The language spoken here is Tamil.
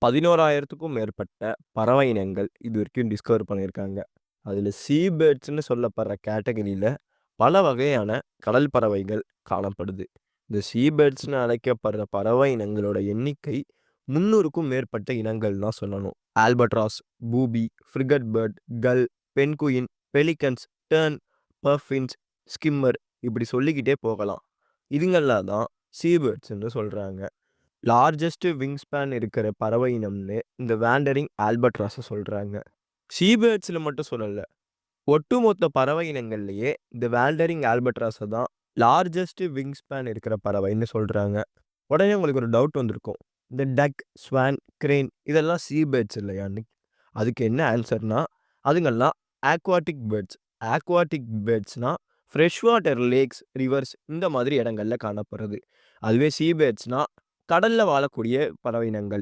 11,000க்கும் மேற்பட்ட பறவை இனங்கள் இதுவரைக்கும் டிஸ்கவர் பண்ணியிருக்காங்க. அதில சீ பேர்ட்ஸ்ன்னு சொல்லப்படுற கேட்டகரியில பல வகையான கடல் பறவைகள் காணப்படுது. இந்த சீ பேர்ட்ஸ்ன்னு அழைக்கப்படுற பறவை இனங்களோட எண்ணிக்கை 300க்கும் மேற்பட்ட இனங்கள் தான் சொல்லணும். ஆல்பட்ராஸ், பூபி, ஃப்ரிகட் பேர்ட், கல், பென்குயின், பெலிகன்ஸ், டர்ன், பஃபின்ஸ், ஸ்கிம்மர் இப்படி சொல்லிக்கிட்டே போகலாம். இதுங்கெல்லாம் தான் சீ பேர்ட்ஸ்ன்னு சொல்றாங்க. லார்ஜஸ்ட் விங் ஸ்பேன் இருக்கிற பறவை இனம்னு இந்த வேண்டரிங் ஆல்பட்ராஸை சொல்றாங்க. சீ பேர்ட்ஸ்ல மட்டும் சொல்லல, ஒட்டுமொத்த பறவை இனங்கள்லயே இந்த வேண்டரிங் ஆல்பட்ராஸை தான் லார்ஜஸ்ட் விங் ஸ்பேன் இருக்கிற பறவைன்னு சொல்றாங்க. உடனே உங்களுக்கு ஒரு டவுட் வந்திருக்கும், இந்த டக், ஸ்வான், கிரேன் இதெல்லாம் சீ பேர்ட்ஸ் இல்லையான்னு. அதுக்கு என்ன ஆன்சர்னா, அதுங்கெல்லாம் ஆக்வாட்டிக் பேர்ட்ஸ். ஆக்வாட்டிக் பேர்ட்ஸ்னா ஃப்ரெஷ் வாட்டர் லேக்ஸ், ரிவர்ஸ் இந்த மாதிரி இடங்கள்ல காணப்படுறது. அதுவே சீ பேர்ட்ஸ்னா கடல்ல வாழக்கூடிய பறவை இனங்கள்.